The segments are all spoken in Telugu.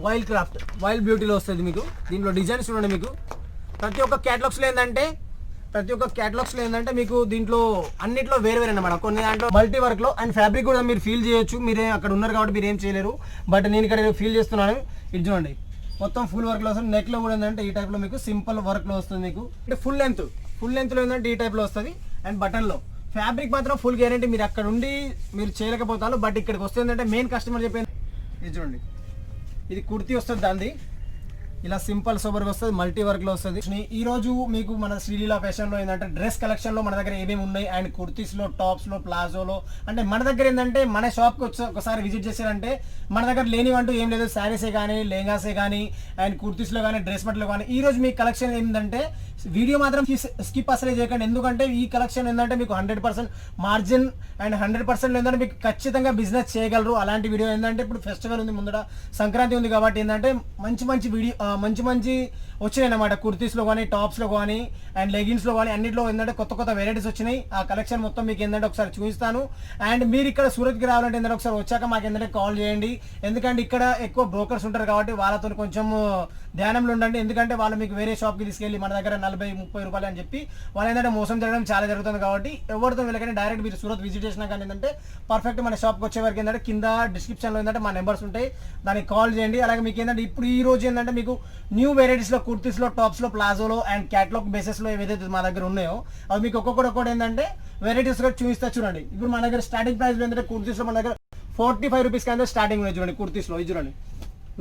వైల్డ్ క్రాఫ్ట్ వైల్డ్ బ్యూటీలో వస్తుంది మీకు. దీంట్లో డిజైన్స్ చూడండి మీకు. ప్రతి ఒక్క క్యాటలాగ్స్లో ఏంటంటే మీకు దీంట్లో అన్నిట్లో వేరే వేరే అన్నమాట. కొన్ని దాంట్లో మల్టీ వర్క్లో అండ్ ఫ్యాబ్రిక్ కూడా మీరు ఫీల్ చేయొచ్చు. మీరే అక్కడ ఉన్నారు కాబట్టి మీరు ఏం చేయలేరు, బట్ నేను ఇక్కడ ఫీల్ చేస్తున్నాను. ఇది చూడండి మొత్తం ఫుల్ వర్క్లో వస్తుంది. నెక్లో కూడా ఏంటంటే ఈ టైప్లో మీకు సింపుల్ వర్క్లో వస్తుంది మీకు. అంటే ఫుల్ లెంత్లో ఏంటంటే ఈ టైప్లో వస్తుంది. అండ్ బటన్లో ఫ్యాబ్రిక్ మాత్రం ఫుల్ గ్యారంటీ. మీరు అక్కడ ఉండి మీరు చేయలేకపోతారు, బట్ ఇక్కడికి వస్తుంది ఏంటంటే మెయిన్ కస్టమర్ చెప్పేది. ఇది చూడండి, ఇది కుర్తీ వస్తుంది, దాన్ని ఇలా సింపుల్ సోబర్గా వస్తుంది, మల్టీ వర్క్లో వస్తుంది. ఈ రోజు మీకు మన శ్రీలీలా ఫ్యాషన్లో ఏంటంటే డ్రెస్ కలెక్షన్లో మన దగ్గర ఏమేమి ఉన్నాయి అండ్ కుర్తీస్లో, టాప్స్లో, ప్లాజోలో, అంటే మన దగ్గర ఏంటంటే మన షాప్కి ఒకసారి విజిట్ చేశారంటే మన దగ్గర లేనివంటూ ఏం లేదు. శారీసే కానీ, లెహంగాసే కానీ, అండ్ కుర్తీస్లో కానీ, డ్రెస్ మెటీరియల్ కానీ. ఈ రోజు మీ కలెక్షన్ ఏంటంటే వీడియో మాత్రం స్కిప్ అసలే చేయకండి, ఎందుకంటే ఈ కలెక్షన్ ఏంటంటే మీకు 100% మార్జిన్ అండ్ 100% ఏంటంటే మీకు ఖచ్చితంగా బిజినెస్ చేయగలరు. అలాంటి వీడియో ఏంటంటే ఇప్పుడు ఫెస్టివల్ ఉంది, ముందర సంక్రాంతి ఉంది కాబట్టి ఏంటంటే మంచి వీడియో మంచి వచ్చినాయి అన్నమాట. కుర్తీస్లో కానీ, టాప్స్లో కానీ, అండ్ లెగిన్స్లో కానీ అన్నింటిలో ఏంటంటే కొత్త వెరైటీస్ వచ్చినాయి. ఆ కలెక్షన్ మొత్తం మీకు ఏంటంటే ఒకసారి చూపిస్తాను. అండ్ మీరు ఇక్కడ సూరత్కి రావాలంటే ఏంటంటే ఒకసారి వచ్చాక మాకు ఏంటంటే కాల్ చేయండి, ఎందుకంటే ఇక్కడ ఎక్కువ బ్రోకర్స్ ఉంటారు కాబట్టి వాళ్ళతో కొంచెం ధ్యానంలో ఉండండి. ఎందుకంటే వాళ్ళు మీకు వేరే షాప్కి తీసుకెళ్ళి మన దగ్గర 40-30 రూపాయలు అని చెప్పి వాళ్ళు ఏంటంటే మోసం జరగడం చాలా జరుగుతుంది. కాబట్టి ఎవరితో వెళ్ళకండి, డైరెక్ట్ మీరు సూరత్ విజిట్ చేసినా కానీ ఏంటంటే పర్ఫెక్ట్ మన షాప్కి వచ్చే వరకు ఏంటంటే కింద డిస్క్రిప్షన్లో ఏంటంటే మా నెంబర్స్ ఉంటాయి, దానికి కాల్ చేయండి. అలాగే మీకు ఏంటంటే ఇప్పుడు ఈ రోజు ఏంటంటే మీకు న్యూ వెరైటీస్లో, కుర్తీస్లో, టాప్స్లో, ప్లాజోలో అండ్ క్యాటలాగ్ బేసెస్లో ఏవైతే మా దగ్గర ఉన్నాయో అవి మీకు ఒక్కొక్కటి ఏంటంటే వెరైటీస్ కూడా చూపిస్తా చూడండి. ఇప్పుడు మన దగ్గర స్టార్టింగ్ ప్రైస్లో ఏంటంటే కుర్తీస్లో మన దగ్గర 45 రూపీస్ కానీ స్టార్టింగ్ ఉన్నాయి చూడండి. కుర్తీస్లో ఇది చూడండి,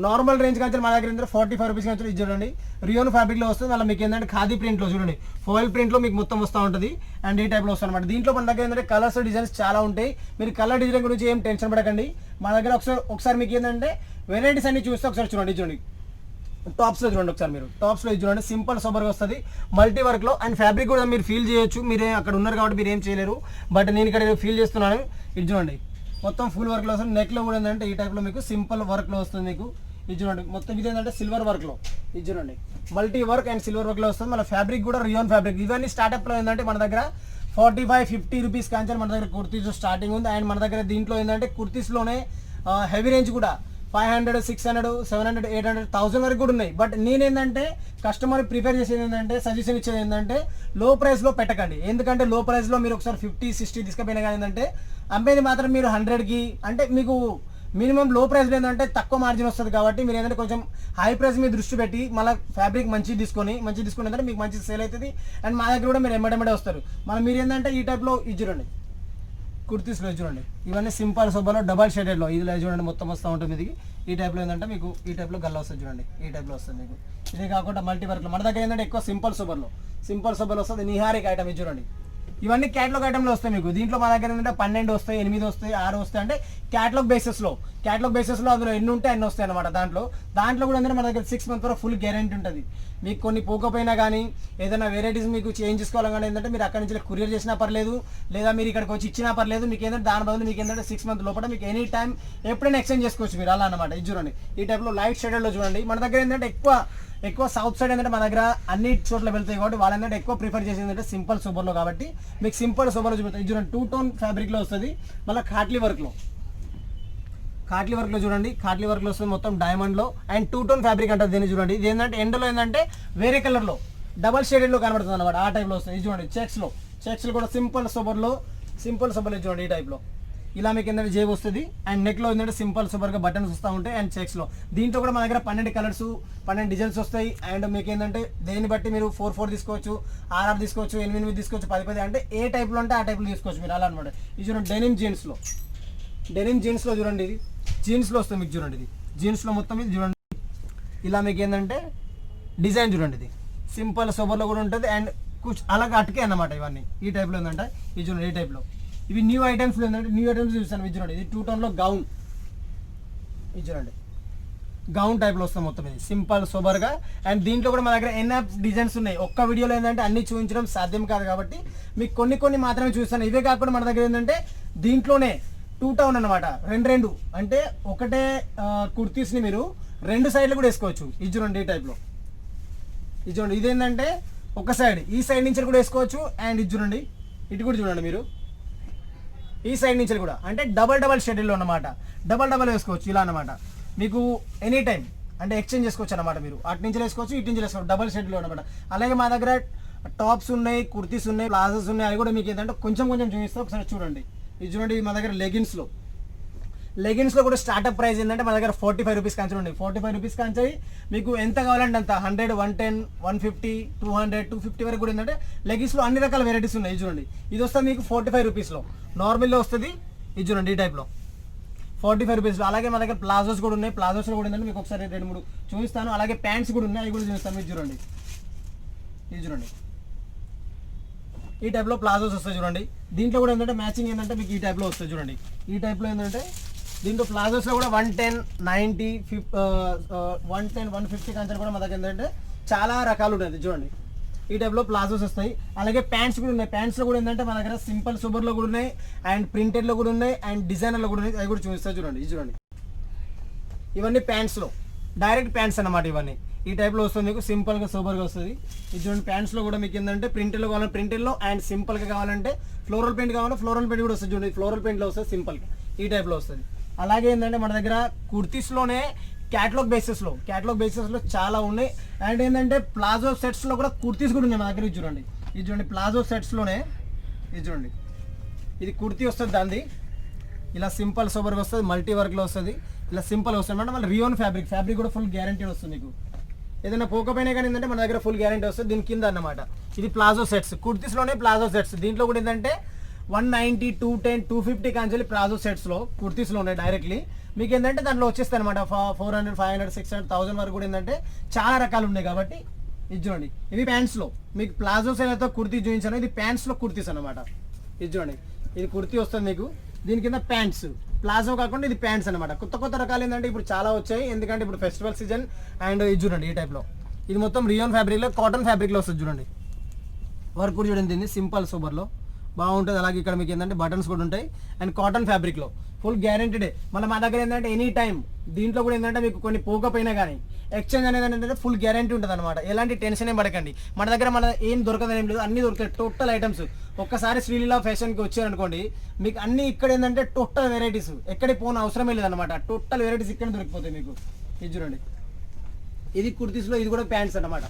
నార్మల్ రేంజ్ కానీ మన దగ్గర ఏంటంటే 45 రూపీస్ కానీ ఇది చూడండి. రియోన్ ఫ్యాబ్రిక్లో వస్తుంది. మళ్ళీ మీకు ఏంటంటే ఖాదీ ప్రింట్లో చూడండి, ఫాయిల్ ప్రింట్లో మీకు మొత్తం వస్తూ ఉంటుంది అండ్ ఈ టైప్లో వస్తుంది అనమాట. దీంట్లో మన దగ్గర ఏంటంటే కలర్స్, డిజైన్స్ చాలా ఉంటాయి. మీరు కలర్ డిజైన్ గురించి ఏం టెన్షన్ పడకండి. మన దగ్గర ఒకసారి మీకు ఏంటంటే వెరైటీస్ అన్ని చూస్తే ఒకసారి చూడండి. టాప్స్లో చూడండి ఒకసారి, మీరు టాప్స్లో ఇది చూడండి, సింపుల్ సూపర్గా వస్తుంది, మల్టీ వర్క్లో అండ్ ఫ్యాబ్రిక్ కూడా మీరు ఫీల్ చేయొచ్చు. మీరే అక్కడ ఉన్నారు కాబట్టి మీరు ఏం చేయలేరు, బట్ నేను ఇక్కడ ఫీల్ చేస్తున్నాను. ఇది చూడండి మొత్తం ఫుల్ వర్క్లో వస్తుంది. నెక్లో కూడా ఏంటంటే ఈ టైప్లో మీకు సింపుల్ వర్క్లో వస్తుంది మీకు. ఇది చూడండి మొత్తం ఇది ఏంటంటే సిల్వర్ వర్క్లో, ఇది చూడండి మల్టీ వర్క్ అండ్ సిల్వర్ వర్క్లో వస్తుంది. మళ్ళీ ఫ్యాబ్రిక్ కూడా రియోన్ ఫ్యాబ్రిక్. ఇవన్నీ స్టార్టప్లో ఏంటంటే మన దగ్గర 45-50 రూపీస్ కాంచాలి మన దగ్గర కుర్తీస్ స్టార్టింగ్ ఉంది. అండ్ మన దగ్గర దీంట్లో ఏంటంటే కుర్తీస్లోనే హెవీ రేంజ్ కూడా 500, 600, 700, 800, 1000 వరకు కూడా ఉన్నాయి. బట్ నేనేంటంటే కస్టమర్ ప్రిఫర్ చేసేది ఏంటంటే, సజెషన్ ఇచ్చేది ఏంటంటే లో ప్రైస్లో పెట్టకండి. ఎందుకంటే లో ప్రైస్లో మీరు ఒకసారి 50-60 తీసుకుపోయినా కానీ ఏంటంటే అమ్మేది మాత్రం మీరు 100కి, అంటే మీకు మినిమం లో ప్రైస్లో ఏంటంటే తక్కువ మార్జిన్ వస్తుంది. కాబట్టి మీరు ఏంటంటే కొంచెం హై ప్రైస్ మీద దృష్టి పెట్టి మళ్ళీ ఫ్యాబ్రిక్ మంచిగా తీసుకొని ఏంటంటే మీకు మంచి సేల్ అవుతుంది. అండ్ మా దగ్గర కూడా మీరు ఎమ్మడెమ్మడే వస్తారు. మళ్ళీ మీరు ఏంటంటే ఈ టైప్లో ఇది చూడండి, కుర్తీస్లో చూడండి, ఇవన్నీ సింపుల్ సోబర్లో డబల్ షేడెడ్లో ఇది చూడండి మొత్తం వస్తూ ఉంటుంది. ఇది ఈ టైప్లో ఏంటంటే మీకు ఈ టైప్లో గల్ల వస్తుంది చూడండి, ఈ టైప్లో వస్తుంది మీకు. ఇదే కాకుండా మల్టీ వర్క్లో మన దగ్గర ఏంటంటే ఎక్కువ సింపుల్ సోబర్లో వస్తుంది. నిహారిక్ ఐటమ్ ఇది చూడండి, ఇవన్నీ క్యాటలాగ్ ఐటమ్లో వస్తాయి మీకు. దీంట్లో మా దగ్గర ఏంటంటే 12 వస్తాయి, 8 వస్తాయి, 6 వస్తాయి. అంటే క్యాటలాగ్ బేసెస్లో అందులో ఎన్ని ఉంటాయి అన్ని వస్తాయి అనమాట. దాంట్లో కూడా ఏంటంటే మన దగ్గర 6 months వరకు ఫుల్ గ్యారెంటీ ఉంటుంది. మీకు కొన్ని పోకపోయినా కానీ ఏదైనా వెరైటీస్ మీకు చేంజ్ చేసుకోవాలని ఏంటంటే మీరు అక్కడి నుంచి కొరియర్ చేసినా పర్లేదు, లేదా మీరు ఇక్కడికి వచ్చి ఇచ్చినా పర్లేదు. మీకు ఏంటంటే దాని బదులు మీకు ఏంటంటే 6 months లోపల మీకు ఎనీ టైం ఎప్పుడైనా ఎక్స్చేంజ్ చేసుకోవచ్చు మీరు, అలా అనమాట. ఇది చూడండి ఈ టైప్లో లైట్ షేడెడ్లో చూడండి. మన దగ్గర ఏంటంటే ఎక్కువ సౌత్ సైడ్ ఏంటంటే మన దగ్గర అన్ని చోట్ల వెళ్తాయి కాబట్టి వాళ్ళు ఏంటంటే ఎక్కువ ప్రిఫర్ చేసేది ఏంటంటే సింపుల్ సూపర్లో. కాబట్టి మీకు సింపుల్ సూపర్లో చూపిస్తాయి. ఇది చూడండి 2 tone ఫ్యాబ్రిక్లో వస్తుంది. మళ్ళీ కాట్లీ వర్క్లో చూడండి, కాట్లీ వర్క్లో వస్తుంది మొత్తం డైమండ్లో అండ్ 2 tone ఫ్యాబ్రిక్ అంటారు దీన్ని. చూడండి ఇది ఏంటంటే ఎండలో ఏంటంటే వేరే కలర్లో డబల్ షేడెడ్లో కనబడుతుంది అనమాట, ఆ టైప్లో వస్తుంది. ఇది చూడండి చెక్స్లో కూడా సింపుల్ సూపర్లో చూడండి ఈ టైప్లో. ఇలా మీకు ఏంటంటే జేబు వస్తుంది అండ్ నెక్లో ఏంటంటే సింపుల్ సూపర్గా బటన్స్ వస్తూ ఉంటాయి. అండ్ చెక్స్లో దీంట్లో కూడా మన దగ్గర 12 కలర్స్ 12 డిజైన్స్ వస్తాయి. అండ్ మీకు ఏంటంటే దేన్ని బట్టి మీరు 4 తీసుకోవచ్చు, 6 తీసుకోవచ్చు, 8 తీసుకోవచ్చు, 10 అంటే ఏ టైప్లో అంటే ఆ టైప్లో తీసుకోవచ్చు మీరు, అలా అనమాట. ఇది చూడండి డెనిమ్ జీన్స్లో చూడండి, ఇది జీన్స్లో వస్తుంది మీకు. చూడండి ఇది జీన్స్లో మొత్తం ఇది చూడండి. ఇలా మీకు ఏంటంటే డిజైన్ చూడండి, ఇది సింపుల్ సూపర్లో కూడా ఉంటుంది అండ్ అలాగే అటుకే అన్నమాట. ఇవన్నీ ఈ టైప్లో ఏంటంటే ఇది చూడండి, ఈ టైప్లో ఇవి న్యూ ఐటమ్స్ ఏంటంటే చూస్తాను. ఇది చూడండి ఇది 2 toneలో గౌన్, ఇది చూడండి గౌన్ టైప్లో వస్తుంది మొత్తం. ఇది సింపుల్ సోబర్గా అండ్ దీంట్లో కూడా మన దగ్గర ఎన్ఎఫ్ డిజైన్స్ ఉన్నాయి. ఒక్క వీడియోలో ఏంటంటే అన్ని చూపించడం సాధ్యం కాదు కాబట్టి మీకు కొన్ని మాత్రమే చూస్తాను. ఇవే కాకుండా మన దగ్గర ఏంటంటే దీంట్లోనే 2 tone అనమాట, 2 అంటే ఒకటే కుర్తీస్ని మీరు 2 సైడ్లు కూడా వేసుకోవచ్చు. ఇది చూడండి ఈ టైప్లో, ఇది చూడండి ఇదేంటంటే ఒక సైడ్, ఈ సైడ్ నుంచి కూడా వేసుకోవచ్చు. అండ్ ఇది చూడండి ఇటు కూడా చూడండి మీరు, ఈ సైడ్ నుంచి కూడా అంటే డబల్ షెడ్యూల్లో అనమాట, డబల్ వేసుకోవచ్చు ఇలా అనమాట. మీకు ఎనీ టైం అంటే ఎక్స్చేంజ్ చేసుకోవచ్చు అనమాట. మీరు అటు నుంచి వేసుకోవచ్చు, ఇటు నుంచి వేసుకోవచ్చు, డబల్ షెడ్లో అనమాట. అలాగే మా దగ్గర టాప్స్ ఉన్నాయి, కుర్తీస్ ఉన్నాయి, ప్లాజోస్ ఉన్నాయి. అవి కూడా మీకు ఏంటంటే కొంచెం చూపిస్తే ఒకసారి చూడండి. ఇది చూడండి, మా దగ్గర లెగిన్స్లో కూడా స్టార్ట్అప్ ప్రైస్ ఏంటంటే మన దగ్గర 45 రూపీస్ కాంచి ఉన్నాయి. 45 రూపీస్ కాంచి మీకు ఎంత కావాలంటే అంత 100, 110, 150, 200, 250 వరకు కూడా ఏంటంటే లెగిన్స్లో అన్ని రకాల వెరైటీస్ ఉన్నాయి. ఇది చూడండి, ఇది వస్తుంది మీకు 45 రూపీస్లో. నార్మల్లో వస్తుంది ఇది చూడండి, ఈ టైప్లో 45 రూపీస్లో. అలాగే మా దగ్గర ప్లాజోస్ కూడా ఉన్నాయి. ప్లాజోస్లో కూడా ఏంటంటే మీకు ఒకసారి 2-3 చూపిస్తాను. అలాగే ప్యాంట్స్ కూడా ఉన్నాయి, అవి కూడా చూపిస్తాను. ఇది చూడండి, ఈ టైప్లో ప్లాజోస్ వస్తాయి చూడండి. దీంట్లో కూడా ఏంటంటే మ్యాచింగ్ ఏంటంటే మీకు ఈ టైప్లో వస్తుంది చూడండి. ఈ టైప్లో ఏంటంటే దీంట్లో ప్లాజోస్లో కూడా 110, 90, 110, 150 కాంచెలు కూడా మా దగ్గర ఏంటంటే చాలా రకాలు ఉంటుంది చూడండి. ఈ టైప్లో ప్లాజోస్ వస్తాయి. అలాగే ప్యాంట్స్ కూడా ఉన్నాయి. ప్యాంట్స్లో కూడా ఏంటంటే మన దగ్గర సింపుల్ సూపర్లో కూడా ఉన్నాయి, అండ్ ప్రింటెడ్లో కూడా ఉన్నాయి, అండ్ డిజైనర్లో కూడా ఉన్నాయి. అవి కూడా చూపిస్తాయి చూడండి. ఇది చూడండి, ఇవన్నీ ప్యాంట్స్లో డైరెక్ట్ ప్యాంట్స్ అన్నమాట. ఇవన్నీ ఈ టైప్లో వస్తుంది మీకు, సింపుల్గా సూపర్గా వస్తుంది. ఇది చూడండి, ప్యాంట్స్లో కూడా మీకు ఏంటంటే ప్రింటెడ్లో కావాలంటే ప్రింటెడ్లో, అండ్ సింపుల్గా కావాలంటే ఫ్లోరల్ పెయింట్ కావాలంటే ఫ్లోరల్ పెయింట్ కూడా వస్తుంది చూడండి. ఫ్లోరల్ పెయింట్లో వస్తుంది సింపుల్గా, ఈ టైప్లో వస్తుంది. అలాగే ఏంటంటే మన దగ్గర కుర్తీస్లోనే క్యాటలాగ్ బేసిస్లో చాలా ఉన్నాయి. అండ్ ఏంటంటే ప్లాజో సెట్స్లో కూడా కుర్తీస్ కూడా ఉన్నాయి మా దగ్గర. ఇది చూడండి, ప్లాజో సెట్స్లోనే ఇది చూడండి, ఇది కుర్తీ వస్తుంది దాన్ని ఇలా సింపుల్ సూపర్గా వస్తుంది, మల్టీ వర్క్లో వస్తుంది, ఇలా సింపుల్ వస్తుంది అంటే మళ్ళీ రియోన్ ఫ్యాబ్రిక్ కూడా ఫుల్ గ్యారంటీ వస్తుంది మీకు. ఏదైనా పోకపోయినా కానీ ఏంటంటే మన దగ్గర ఫుల్ గ్యారంటీ వస్తుంది దీని కింద అన్నమాట. ఇది ప్లాజో సెట్స్, కుర్తీస్లోనే ప్లాజో సెట్స్. దీంట్లో కూడా ఏంటంటే 190, 210, 250 కాంచెలి ప్లాజో సెట్స్లో కుర్తీస్లో ఉన్నాయి డైరెక్ట్లీ. మీకు ఏంటంటే దాంట్లో వచ్చేస్తాయి అనమాట 400, 500, 600, 1000 వరకు కూడా ఏంటంటే చాలా రకాలు ఉన్నాయి. కాబట్టి ఇది చూడండి, ఇవి ప్యాంట్స్లో మీకు ప్లాజోస్ ఏదైతే కుర్తీ చూపించానో ఇది ప్యాంట్స్లో కుర్తీస్ అనమాట. ఇది చూడండి, ఇది కుర్తీ వస్తుంది మీకు, దీని కింద ప్యాంట్స్. ప్లాజో కాకుండా ఇది ప్యాంట్స్ అనమాట. కొత్త రకాలు ఏంటంటే ఇప్పుడు చాలా వచ్చాయి, ఎందుకంటే ఇప్పుడు ఫెస్టివల్ సీజన్. అండ్ ఇది చూడండి, ఈ టైప్లో ఇది మొత్తం రియోన్ ఫ్యాబ్రిక్లో, కాటన్ ఫ్యాబ్రిక్లో వస్తుంది చూడండి. వర్క్ కూడా చూడండి, దీన్ని సింపుల్ సూపర్లో బాగుంటుంది. అలాగే ఇక్కడ మీకు ఏంటంటే బటన్స్ కూడా ఉంటాయి, అండ్ కాటన్ ఫ్యాబ్రిక్లో ఫుల్ గ్యారెంటీడే. మళ్ళీ మా దగ్గర ఏంటంటే ఎనీ టైం దీంట్లో కూడా ఏంటంటే మీకు కొన్ని పోకపోయినా కానీ ఎక్స్చేంజ్ అనేది ఏంటంటే ఫుల్ గ్యారెంటీ ఉంటుంది అనమాట. ఎలాంటి టెన్షన్ ఏం పడకండి. మన దగ్గర ఏం దొరకదని ఏం లేదు, అన్ని దొరుకుతాయి టోటల్ ఐటమ్స్. ఒక్కసారి శ్రీలీలా ఫ్యాషన్కి వచ్చారనుకోండి, మీకు అన్ని ఇక్కడ ఏంటంటే టోటల్ వెరైటీస్, ఎక్కడికి పోన అవసరమే లేదనమాట. టోటల్ వెరైటీస్ ఇక్కడ దొరికిపోతాయి మీకు. ఇది చూడండి, ఇది కుర్తీస్లో, ఇది కూడా ప్యాంట్స్ అనమాట.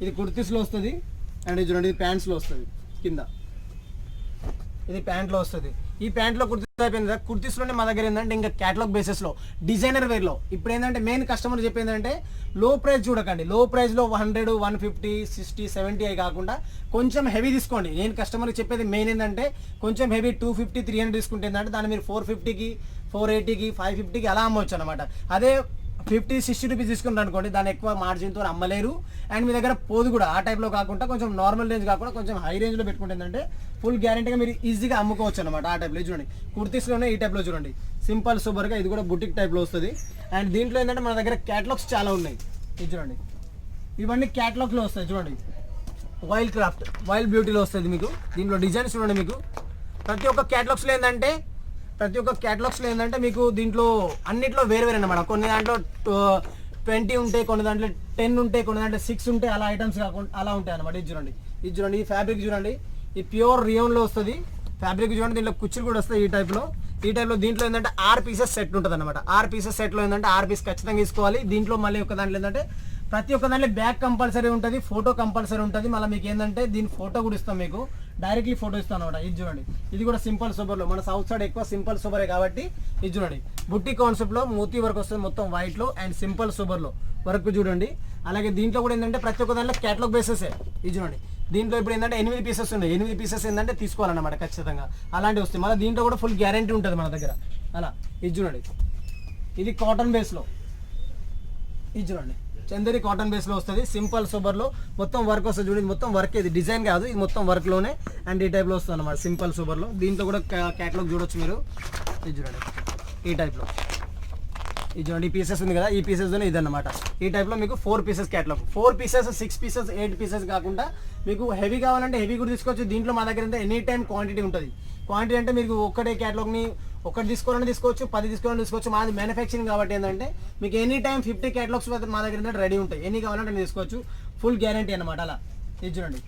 ఇది కుర్తీస్లో వస్తుంది, అండ్ ఇది చూడండి, ఇది ప్యాంట్స్లో వస్తుంది కింద, ఇది ప్యాంట్లో వస్తుంది. ఈ ప్యాంట్లో కుర్తీస్ అయిపోయింది కదా. కుర్తీస్లోనే మా దగ్గర ఏంటంటే ఇంకా క్యాటలాగ్ బేసిస్లో డిజైనర్ వేర్లో ఇప్పుడు ఏంటంటే మెయిన్ కస్టమర్ చెప్పేది ఏంటంటే లో ప్రైస్ చూడకండి. లో ప్రైస్లో 100, 150, 60, 70 అవి కాకుండా కొంచెం హెవీ తీసుకోండి. నేను కస్టమర్కి చెప్పేది మెయిన్ ఏంటంటే కొంచెం హెవీ 250, 300 తీసుకుంటే ఏంటంటే దాన్ని మీరు 450కి, 480కి, 550కి అలా అమ్మవచ్చు అనమాట. అదే 50, 60 రూపీస్ తీసుకుంటారు అనుకోండి, దాన్ని ఎక్కువ మార్జిన్తో అమ్మలేరు. అండ్ మీ దగ్గర పోదు కూడా ఆ టైప్లో కాకుండా కొంచెం నార్మల్ రేంజ్ కాకుండా కొంచెం హై రేంజ్లో పెట్టుకుంటే ఏంటంటే ఫుల్ గ్యారెంటీగా మీరు ఈజీగా అమ్ముకోవచ్చు అనమాట. ఆ టైప్లో చూడండి, కుర్తీస్లోనే ఈ టైప్లో చూడండి, సింపుల్ సూపర్గా. ఇది కూడా బుటిక్ టైప్లో వస్తుంది. అండ్ దీంట్లో ఏంటంటే మన దగ్గర క్యాటలాగ్స్ చాలా ఉన్నాయి. ఇది చూడండి, ఇవన్నీ క్యాటలాగ్లో వస్తాయి చూడండి. వైల్డ్ క్రాఫ్ట్, వైల్డ్ బ్యూటీలో వస్తుంది మీకు. దీంట్లో డిజైన్స్ చూడండి, మీకు ప్రతి ఒక్క క్యాటలాగ్స్లో ఏంటంటే మీకు దీంట్లో అన్నిట్లో వేరే అనమాట. కొన్ని దాంట్లో 20 ఉంటాయి, కొన్ని దాంట్లో 10 ఉంటాయి, కొన్ని దాంట్లో 6 ఉంటాయి, అలా ఐటమ్స్ కాకుండా అలా ఉంటాయి అనమాట. ఇది చూడండి, ఈ ఫ్యాబ్రిక్ చూడండి, ఈ ప్యూర్ రియోన్లో వస్తుంది ఫ్యాబ్రిక్ చూడండి. దీంట్లో కుచ్చులు కూడా వస్తాయి ఈ టైప్లో. దీంట్లో ఏంటంటే 6 పీసెస్ సెట్ ఉంటుంది అనమాట. 6 పీసెస్ సెట్లో ఏంటంటే 6 పీస్ ఖచ్చితంగా తీసుకోవాలి. దీంట్లో మళ్ళీ ఒక దాంట్లో ఏంటంటే ప్రతి ఒక్క దాంట్లో బ్యాగ్ కంపల్సరీ ఉంటుంది, ఫోటో కంపల్సరీ ఉంటుంది. మళ్ళీ మీకు ఏంటంటే దీని ఫోటో కూడా ఇస్తాం, మీకు డైరెక్ట్లీ ఫోటో ఇస్తాను అనమాట. ఇది చూడండి, ఇది కూడా సింపుల్ సూపర్లో. మన సౌత్ సైడ్ ఎక్కువ సింపుల్ సూపరే కాబట్టి ఇది చూడండి, బుట్టి కాన్సెప్ట్లో మోతీ వర్క్ వస్తుంది మొత్తం వైట్లో, అండ్ సింపుల్ సూపర్లో వర్క్ చూడండి. అలాగే దీంట్లో కూడా ఏంటంటే ప్రతి ఒక్క దాంట్లో క్యాటలాగ్ బేసెస్. ఇది చూడండి, దీంట్లో ఇప్పుడు ఏంటంటే 8 పీసెస్ ఉన్నాయి. 8 పీసెస్ ఏంటంటే తీసుకోవాలన్నమాట ఖచ్చితంగా, అలాంటివి వస్తాయి. మళ్ళీ దీంట్లో కూడా ఫుల్ గ్యారంటీ ఉంటుంది మన దగ్గర. అలా ఇది చూడండి, ఇది కాటన్ బేస్లో. ఇది చూడండి, చందేరి కాటన్ బేస్లో వస్తుంది, సింపుల్ సూపర్లో మొత్తం వర్క్ వస్తుంది చూడండి. మొత్తం వర్క్, ఇది డిజైన్ కాదు, ఇది మొత్తం వర్క్లోనే. అండ్ ఈ టైప్లో వస్తుంది అన్నమాట సింపుల్ సూపర్లో. దీంట్లో కూడా క్యాటలాగ్ చూడొచ్చు మీరు. ఇది చూడండి, ఈ టైప్లో. ఇది చూడండి, ఈ పీసెస్ ఉంది కదా, ఈ పీసెస్తోనే ఇదన్నమాట. ఈ టైప్లో మీకు 4 pieces catalogue. 4 pieces, 6 pieces, 8 pieces కాకుండా మీకు హెవీ కావాలంటే హెవీ కూడా తీసుకోవచ్చు. దీంట్లో మా దగ్గర ఎనీ టైం క్వాంటిటీ ఉంటుంది. క్వాంటిటీ అంటే మీకు ఒక్కటే క్యాటలాగ్ని ఒకటి తీసుకోవాలని తీసుకోవచ్చు, 10 తీసుకోవాలని తీసుకోవచ్చు. మాది మ్యానుఫ్యాక్చరింగ్ కాబట్టి ఏంటంటే మీకు ఎనీ టైం 50 క్యాటలాగ్స్ మా దగ్గర రెడీ ఉంటాయి. ఎన్ని కావాలంటే తీసుకోవచ్చు, ఫుల్ గ్యారంటీ అనమాట. అలా ఇది చూడండి,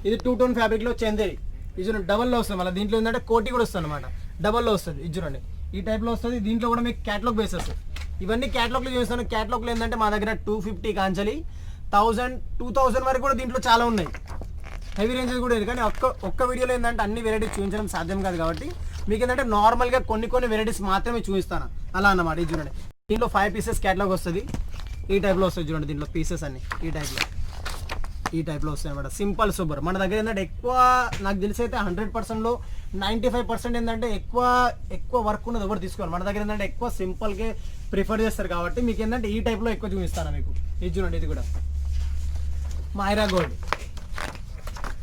ఇది 2 టోన్ ఫ్యాబ్రిక్లో చందేరి. ఇది చూడండి, డబల్లో వస్తుంది. మళ్ళీ దీంట్లో ఏంటంటే కోటి కూడా వస్తుంది అనమాట, డబల్లో వస్తుంది. ఇది చూడండి, ఈ టైప్లో వస్తుంది. దీంట్లో కూడా మీకు క్యాటలాగ్ బేసెస్ ఇవన్నీ క్యాటలాగ్లో చూపిస్తాను. క్యాటలాగ్లో ఏంటంటే మా దగ్గర 250 కాంచలి 1000, 2000 వరకు కూడా దీంట్లో చాలా ఉన్నాయి. హెవీ రేంజెస్ కూడా ఉంది. కానీ ఒక్క వీడియోలో ఏంటంటే అన్ని వెరైటీస్ చూపించడం సాధ్యం కాదు కాబట్టి మీకు ఏంటంటే నార్మల్గా కొన్ని వెరైటీస్ మాత్రమే చూపిస్తాను అలా అన్నమాట. ఇది చూడండి, దీంట్లో 5 పీసెస్ క్యాటలాగ్ వస్తుంది. ఈ టైప్లో వస్తుంది చూడండి. దీంట్లో పీసెస్ అన్ని ఈ టైప్లో వస్తాయి అనమాట. Simple super. మన దగ్గర ఏంటంటే ఎక్కువ నాకు తెలిసి అయితే 100%లో 95% ఏంటంటే ఎక్కువ వర్క్ ఉన్నది ఎవరు తీసుకోవాలి. మన దగ్గర ఏంటంటే ఎక్కువ సింపుల్గా ప్రిఫర్ చేస్తారు కాబట్టి మీకు ఏంటంటే ఈ టైప్లో ఎక్కువ చూపిస్తాను మీకు. ఇది చూడండి, ఇది కూడా మైరా గోల్డ్.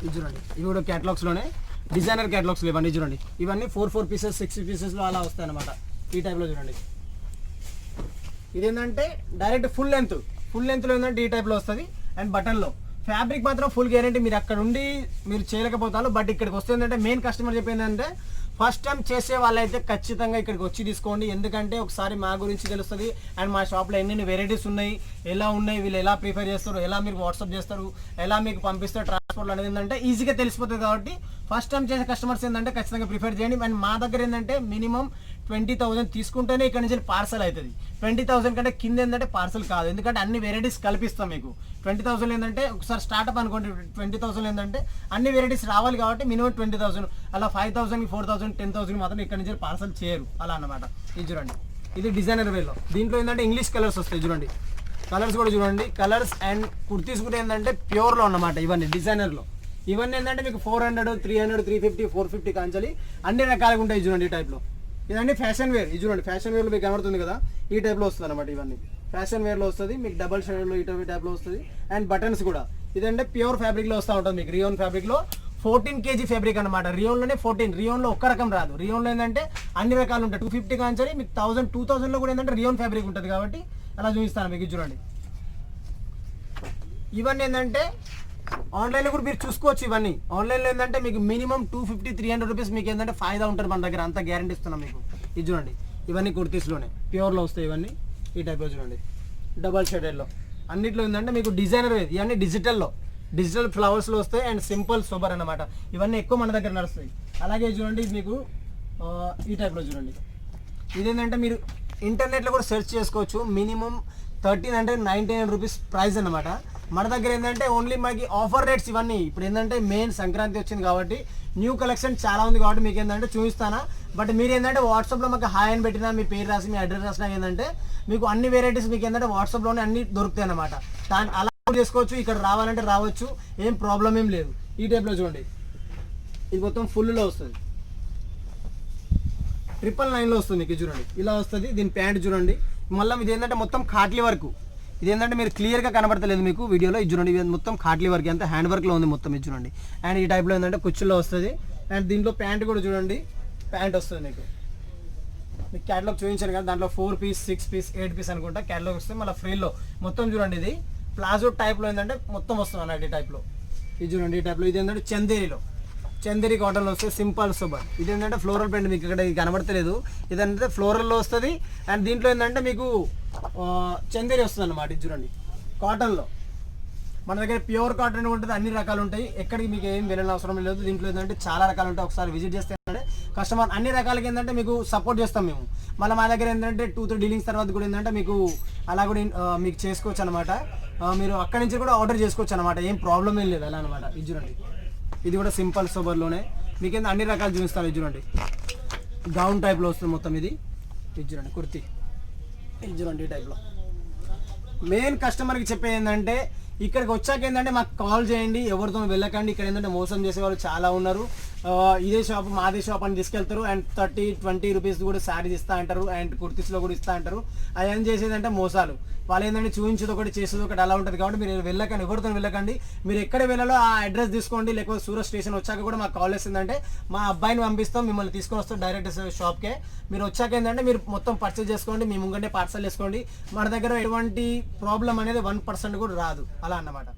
ఇది చూడండి, ఇవి కూడా క్యాటలాగ్స్లోనే డిజైనర్ క్యాటలాగ్స్లో ఇవన్నీ చూడండి. ఇవన్నీ 4 పీసెస్ 6 పీసెస్లో అలా వస్తాయి అనమాట. ఈ టైప్లో చూడండి. ఇదేంటంటే డైరెక్ట్ ఫుల్ లెంత్లో ఏంటంటే ఈ టైప్లో వస్తుంది. అండ్ బటన్లో ఫ్యాబ్రిక్ మాత్రం ఫుల్ గ్యారంటీ. మీరు అక్కడ ఉండి మీరు చేయలేకపోతారు. బట్ ఇక్కడికి వస్తే ఏంటంటే మెయిన్ కస్టమర్ చెప్పింది ఏంటంటే ఫస్ట్ టైం చేసే వాళ్ళైతే ఖచ్చితంగా ఇక్కడికి వచ్చి తీసుకోండి. ఎందుకంటే ఒకసారి మా గురించి తెలుస్తుంది. అండ్ మా షాప్లో ఎన్ని వెరైటీస్ ఉన్నాయి, ఎలా ఉన్నాయి, వీళ్ళు ఎలా ప్రిఫర్ చేస్తారు, ఎలా మీరు వాట్సాప్ చేస్తారు, ఎలా మీకు పంపిస్తారు ట్రాన్స్పోర్ట్ అనేది ఏంటంటే ఈజీగా తెలిసిపోతుంది. కాబట్టి ఫస్ట్ టైం చేసే కస్టమర్స్ ఏంటంటే ఖచ్చితంగా ప్రిఫర్ చేయండి. అండ్ మా దగ్గర ఏంటంటే మినిమం 20,000 తీసుకుంటేనే ఇక్కడ నుంచి పార్సల్ అవుతుంది. 20,000 కంటే కింద ఏంటంటే పార్సల్ కాదు. ఎందుకంటే అన్ని వెరైటీస్ కల్పిస్తాం మీకు. 20,000 ఏంటంటే ఒకసారి స్టార్ట్అప్ అనుకోండి. 20,000 ఏంటంటే అన్ని వెరైటీస్ రావాలి కాబట్టి మినిమం 20,000. అలా 5,000, 4,000, 10,000 మాత్రం ఇక్కడ నుంచి పార్సల్ చేయరు అలా అన్నమాట. ఇది చూడండి, ఇది డిజైనర్ వేలో. దీంట్లో ఏంటంటే ఇంగ్లీష్ కలర్స్ వస్తాయి చూడండి. కలర్స్ కూడా చూడండి. కలర్స్ అండ్ కుర్తీస్ కూడా ఏంటంటే ప్యూర్లో అన్నమాట. ఇవన్నీ డిజైనర్లో. ఇవన్నీ ఏంటంటే మీకు 400, 300, 350, 450 కాంచాలి అన్ని రకాలుగా ఉంటాయి చూడండి. ఈ టైప్లో ఇదండి ఫ్యాషన్ వేర్. ఇది చూడండి, ఫ్యాషన్ వేర్లో మీకు కనబడుతుంది కదా, ఈ టైప్లో వస్తుంది అనమాట. ఇవన్నీ ఫ్యాషన్ వేర్లో వస్తుంది మీకు. డబల్ షేడ్లో ఈ టైప్లో వస్తుంది. అండ్ బటన్స్ కూడా ఇదంటే ప్యూర్ ఫ్యాబ్రిక్లో వస్తూ ఉంటుంది మీకు. రియోన్ ఫ్యాబ్రిక్లో 14 kg ఫ్యాబ్రిక్ అనమాట. రియోన్లోనే 14. రియోన్లో ఒక్క రకం రాదు. రియోన్లో ఏంటంటే అన్ని రకాలు ఉంటాయి. 250 కాంచాలి మీకు 1000, 2000లో కూడా ఏంటంటే రియోన్ ఫ్యాబ్రిక్ ఉంటుంది కాబట్టి అలా చూపిస్తాను మీకు. చూడండి, ఇవన్నీ ఏంటంటే ఆన్లైన్లో కూడా మీరు చూసుకోవచ్చు. ఇవన్నీ ఆన్లైన్లో ఏంటంటే మీకు మినిమం 250, 300 రూపీస్ మీకు ఏంటంటే ఫాయిదా ఉంటుంది మన దగ్గర. అంత గ్యారంటీ ఇస్తున్నాం మీకు. ఇది చూడండి, ఇవన్నీ కుర్తీస్లోనే ప్యూర్లో వస్తాయి. ఇవన్నీ ఈ టైప్లో చూడండి, డబల్ షేడెడ్లో. అన్నిట్లో ఏంటంటే మీకు డిజైనర్ వేది. ఇవన్నీ డిజిటల్ ఫ్లవర్స్లో వస్తాయి. అండ్ సింపుల్ సూపర్ అన్నమాట. ఇవన్నీ ఎక్కువ మన దగ్గర నడుస్తాయి. అలాగే చూడండి, ఇది మీకు ఈ టైప్లో చూడండి. ఇదేంటంటే మీరు ఇంటర్నెట్లో కూడా సెర్చ్ చేసుకోవచ్చు. మినిమం 1399 రూపీస్ ప్రైస్ అన్నమాట. మన దగ్గర ఏంటంటే ఓన్లీ మనకి ఆఫర్ రేట్స్ ఇవన్నీ. ఇప్పుడు ఏంటంటే మెయిన్ సంక్రాంతి వచ్చింది కాబట్టి న్యూ కలెక్షన్ చాలా ఉంది కాబట్టి మీకు ఏంటంటే చూపిస్తానా. బట్ మీరు ఏంటంటే వాట్సాప్లో మాకు హాయ్ అని పెట్టినా, మీ పేరు రాసి, మీ అడ్రస్ రాసినా ఏంటంటే మీకు అన్ని వెరైటీస్ మీకు ఏంటంటే వాట్సాప్లోనే అన్ని దొరుకుతాయి అన్నమాట. అలా చేసుకోవచ్చు. ఇక్కడ రావాలంటే రావచ్చు, ఏం ప్రాబ్లం ఏం లేదు. ఈ టైప్లో చూడండి, ఇది మొత్తం ఫుల్లో వస్తుంది. 999లో వస్తుంది మీకు. చూడండి, ఇలా వస్తుంది. దీని ప్యాంట్ చూడండి. మళ్ళీ ఇది ఏంటంటే మొత్తం కాట్లీ వర్క్. ఇదేంటంటే మీరు క్లియర్గా కనబడతలేదు మీకు వీడియోలో. ఇది చూడండి, ఇది మొత్తం కాట్లీ వర్క్, అంతా హ్యాండ్ వర్క్లో ఉంది మొత్తం. ఇది చూడండి. అండ్ ఈ టైప్లో ఏంటంటే కుచ్చుల్లో వస్తుంది. అండ్ దీంట్లో ప్యాంట్ కూడా చూడండి, ప్యాంట్ వస్తుంది మీకు. క్యాటలాగ్ చూపించాను కదా, దాంట్లో 4 పీస్, 6 పీస్, 8 పీస్ అనుకుంటా క్యాటలాగ్ వస్తుంది. మళ్ళీ ఫ్రీలో మొత్తం చూడండి. ఇది ప్లాజో టైప్లో ఏంటంటే మొత్తం వస్తుంది అన్నట్టు. ఈ టైప్లో ఇది చూడండి. ఈ టైప్లో ఇది ఏంటంటే చందేరి కాటన్లో వస్తే సింపుల్ సూపర్. ఇది ఏంటంటే ఫ్లోరల్ ప్రింట్ మీకు ఇక్కడ కనబడతలేదు. ఇదంటే ఫ్లోరల్లో వస్తుంది. అండ్ దీంట్లో ఏంటంటే మీకు చందేరి వస్తుంది అన్నమాట. ఇది చూడండి, కాటన్లో. మన దగ్గర ప్యూర్ కాటన్ ఉంటుంది, అన్ని రకాలు ఉంటాయి. ఎక్కడికి మీకు ఏం వెళ్ళిన అవసరం లేదు. దీంట్లో ఏంటంటే చాలా రకాలు ఉంటాయి. ఒకసారి విజిట్ చేస్తే ఏంటంటే కస్టమర్ అన్ని రకాలకి ఏంటంటే మీకు సపోర్ట్ చేస్తాం మేము. మళ్ళీ మా దగ్గర ఏంటంటే 2-3 డీలింగ్స్ తర్వాత కూడా ఏంటంటే మీకు అలా కూడా మీకు చేసుకోవచ్చు అనమాట. మీరు అక్కడి నుంచి కూడా ఆర్డర్ చేసుకోవచ్చు అనమాట. ఏం ప్రాబ్లం ఏం లేదు అలా అనమాట. ఇది చూడండి, ఇది కూడా సింపుల్ సూపర్లోనే మీకు ఏంటంటే అన్ని రకాలు చూపిస్తాను. ఇది చూడండి, గౌన్ టైప్లో వస్తుంది మొత్తం. ఇది చూడండి కుర్తీ. ఇది చూడండి, ఈ టైప్లో. మెయిన్ కస్టమర్కి చెప్పేది ఏంటంటే ఇక్కడికి వచ్చాక ఏంటంటే మాకు కాల్ చేయండి, ఎవరితో వెళ్ళకండి. ఇక్కడ ఏంటంటే మోసం చేసే వాళ్ళు చాలా ఉన్నారు. ఇదే షాప్ మాదే షాప్ అని తీసుకెళ్తారు. అండ్ 30-20 రూపీస్ కూడా శారీస్ ఇస్తా అంటారు. అండ్ కుర్తీస్లో కూడా ఇస్తా అంటారు. అవి ఏం చేసేదంటే మోసాలు. వాళ్ళు ఏంటంటే చూపించేది ఒకటి, చేసేది ఒకటి అలా ఉంటుంది. కాబట్టి మీరు వెళ్ళకండి, ఎవరితో వెళ్ళకండి. మీరు ఎక్కడ వెళ్ళాలో ఆ అడ్రస్ తీసుకోండి. లేకపోతే సూరత్ స్టేషన్ వచ్చాక కూడా మాకు కాల్ చేసిందంటే మా అబ్బాయిని పంపిస్తాం, మిమ్మల్ని తీసుకొని వస్తాం డైరెక్ట్ షాప్కే. మీరు వచ్చాక ఏంటంటే మీరు మొత్తం పర్చేజ్ చేసుకోండి, మీ ముంగంటే పార్సల్ చేసుకోండి. మన దగ్గర ఎటువంటి ప్రాబ్లం అనేది 1% కూడా రాదు అలా అన్నమాట.